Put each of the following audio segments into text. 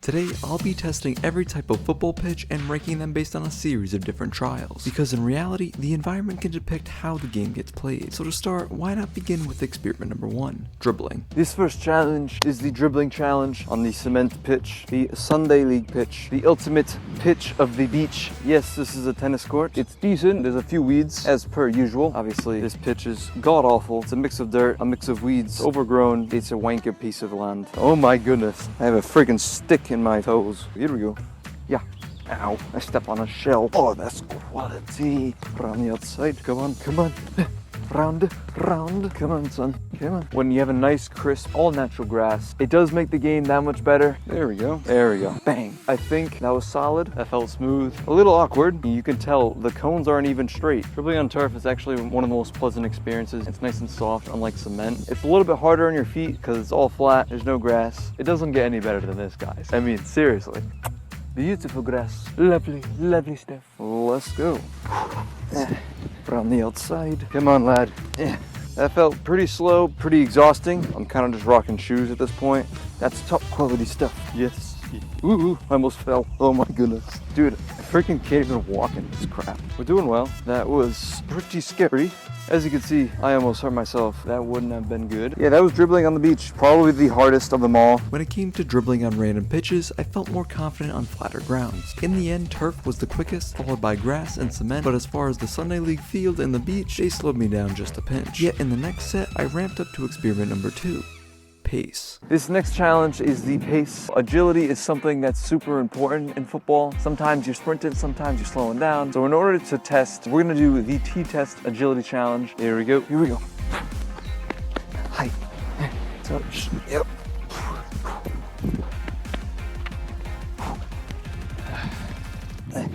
Today, I'll be testing every type of football pitch and ranking them based on a series of different trials, because in reality, the environment can depict how the game gets played. So to start, why not begin with experiment number 1, dribbling. This first challenge is the dribbling challenge on the cement pitch, the Sunday League pitch, the ultimate pitch of the beach. Yes, this is a tennis court. It's decent, there's a few weeds, as per usual. Obviously, this pitch is god-awful. It's a mix of dirt, a mix of weeds, overgrown. It's a wanker piece of land. Oh my goodness, I have a freaking stick in my toes. Here we go. Yeah. Ow. I step on a shell. Oh, that's quality. Around the outside. Come on. Come on. Round. Round. Come on, son. Come on. When you have a nice, crisp, all natural grass, it does make the game that much better. There we go. There we go. Bang. I think that was solid. That felt smooth. A little awkward. You can tell the cones aren't even straight. Dribbling on turf is actually one of the most pleasant experiences. It's nice and soft, unlike cement. It's a little bit harder on your feet because it's all flat. There's no grass. It doesn't get any better than this, guys. I mean, seriously. Beautiful grass. Lovely, lovely stuff. Let's go. From the outside. Come on, lad. That felt pretty slow, pretty exhausting. I'm kind of just rocking shoes at this point. That's top quality stuff. Yes. Ooh, I almost fell. Oh my goodness. Dude, I freaking can't even walk in this crap. We're doing well. That was pretty scary. As you can see, I almost hurt myself. That wouldn't have been good. Yeah, that was dribbling on the beach. Probably the hardest of them all. When it came to dribbling on random pitches, I felt more confident on flatter grounds. In the end, turf was the quickest, followed by grass and cement, but as far as the Sunday League field and the beach, they slowed me down just a pinch. Yet in the next set, I ramped up to experiment number 2. Pace. This next challenge is the pace. Agility is something that's super important in football. Sometimes you're sprinting, sometimes you're slowing down. So in order to test, we're gonna do the T-test agility challenge. Here we go. Here we go. Hi. Touch. Yep.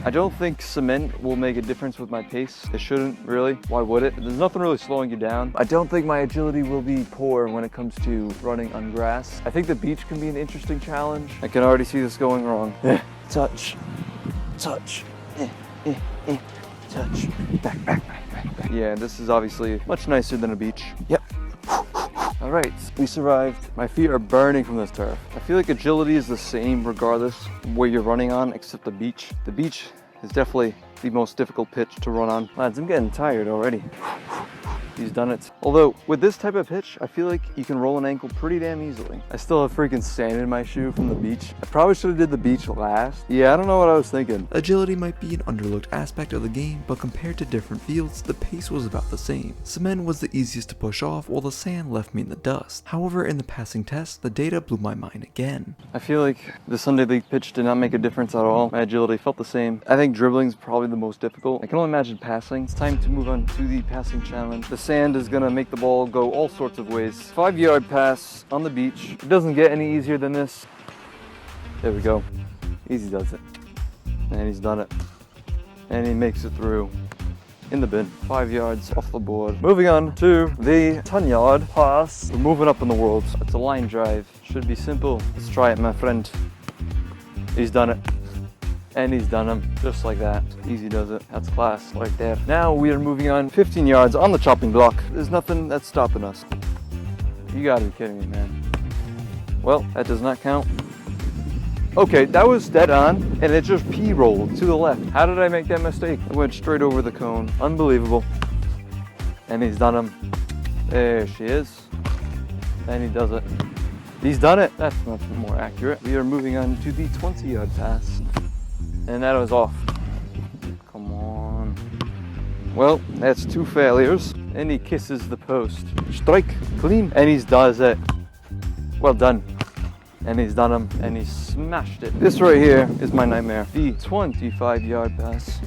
I don't think cement will make a difference with my pace. It shouldn't really. Why would it? There's nothing really slowing you down. I don't think my agility will be poor when it comes to running on grass. I think the beach can be an interesting challenge. I can already see this going wrong. Touch. Touch. Touch. Back. Yeah, this is obviously much nicer than a beach. Yep. All right, we survived. My feet are burning from this turf. I feel like agility is the same regardless where you're running on, except the beach. The beach is definitely the most difficult pitch to run on. Lads, I'm getting tired already. He's done it. Although, with this type of pitch, I feel like you can roll an ankle pretty damn easily. I still have freaking sand in my shoe from the beach. I probably should have did the beach last. Yeah, I don't know what I was thinking. Agility might be an underlooked aspect of the game, but compared to different fields, the pace was about the same. Cement was the easiest to push off, while the sand left me in the dust. However, in the passing test, the data blew my mind again. I feel like the Sunday League pitch did not make a difference at all. My agility felt the same. I think dribbling is probably the most difficult. I can only imagine passing. It's time to move on to the passing challenge. The sand is gonna make the ball go all sorts of ways. 5-yard pass on the beach. It doesn't get any easier than this. There we go. Easy does it. And he's done it. And he makes it through. In the bin. 5 yards off the board. Moving on to the 10-yard pass. We're moving up in the world. It's a line drive. Should be simple. Let's try it, my friend. He's done it. And he's done them just like that. Easy does it. That's class right there. Now we are moving on 15 yards on the chopping block. There's nothing that's stopping us. You gotta be kidding me, man. Well, that does not count. Okay, that was dead on, and it just P-rolled to the left. How did I make that mistake? It went straight over the cone. Unbelievable. And he's done them. There she is. And he does it. He's done it. That's much more accurate. We are moving on to the 20-yard pass. And that was off. Come on. Well, that's 2 failures. And he kisses the post. Strike, clean. And he does it. Well done. And he's done them. And he smashed it. This right here is my nightmare. The 25-yard pass.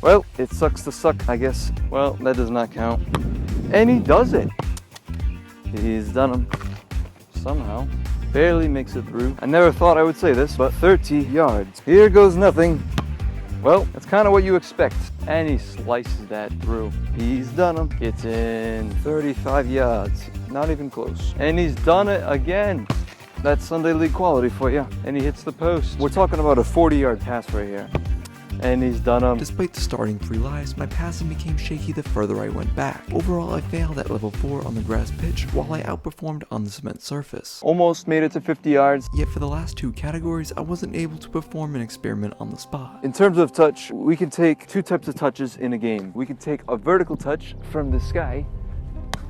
Well, it sucks to suck, I guess. Well, that does not count. And he does it. He's done them. Somehow. Barely makes it through. I never thought I would say this, but 30 yards. Here goes nothing. Well, that's kind of what you expect. And he slices that through. He's done them. It's in 35 yards. Not even close. And he's done it again. That's Sunday League quality for you. And he hits the post. We're talking about a 40-yard pass right here. and he's done them. Despite the starting 3 lives, my passing became shaky the further I went back. Overall, I failed at level 4 on the grass pitch, while I outperformed on the cement surface. Almost made it to 50 yards. Yet for the last 2 categories, I wasn't able to perform an experiment on the spot. In terms of touch, we can take 2 types of touches in a game. We can take a vertical touch from the sky,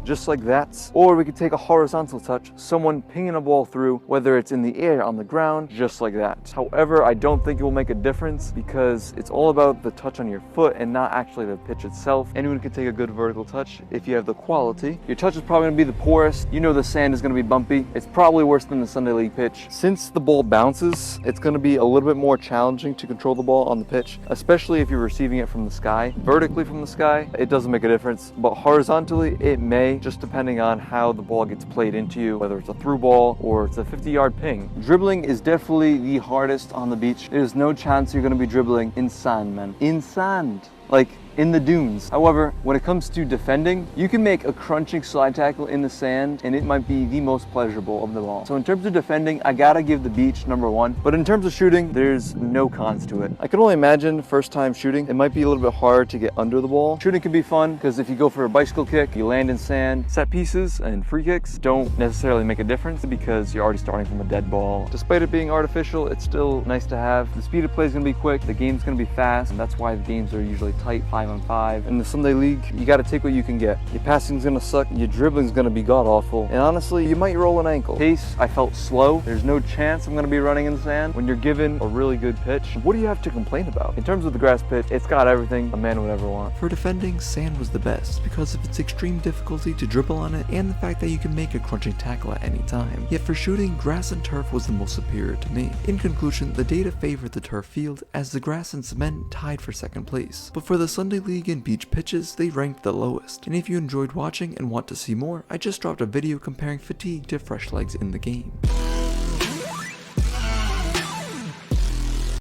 just like that, or we could take a horizontal touch, someone pinging a ball through, whether it's in the air, on the ground, just like that. However, I don't think it will make a difference because it's all about the touch on your foot and not actually the pitch itself. Anyone can take a good vertical touch if you have the quality. Your touch is probably going to be the poorest. You know the sand is going to be bumpy. It's probably worse than the Sunday League pitch. Since the ball bounces, it's going to be a little bit more challenging to control the ball on the pitch, especially if you're receiving it from the sky. Vertically from the sky, it doesn't make a difference, but horizontally, it may, just depending on how the ball gets played into you, whether it's a through ball or it's a 50-yard ping. Dribbling is definitely the hardest on the beach. There's no chance you're going to be dribbling in sand, man. In sand. Like in the dunes. However, when it comes to defending, you can make a crunching slide tackle in the sand and it might be the most pleasurable of them all. So in terms of defending, I gotta give the beach #1. But in terms of shooting, there's no cons to it. I can only imagine first time shooting, it might be a little bit hard to get under the ball. Shooting can be fun because if you go for a bicycle kick, you land in sand. Set pieces and free kicks don't necessarily make a difference because you're already starting from a dead ball. Despite it being artificial, it's still nice to have. The speed of play is gonna be quick, the game's gonna be fast, and that's why the games are usually tight, 5-on-5. In the Sunday League, you gotta take what you can get. Your passing's gonna suck, your dribbling's gonna be god-awful, and honestly, you might roll an ankle. Pace, I felt slow. There's no chance I'm gonna be running in the sand. When you're given a really good pitch, what do you have to complain about? In terms of the grass pitch, it's got everything a man would ever want. For defending, sand was the best because of its extreme difficulty to dribble on it and the fact that you can make a crunching tackle at any time. Yet for shooting, grass and turf was the most superior to me. In conclusion, the data favored the turf field as the grass and cement tied for second place. But for the Sunday League and beach pitches, they ranked the lowest. And if you enjoyed watching and want to see more, I just dropped a video comparing fatigue to fresh legs in the game.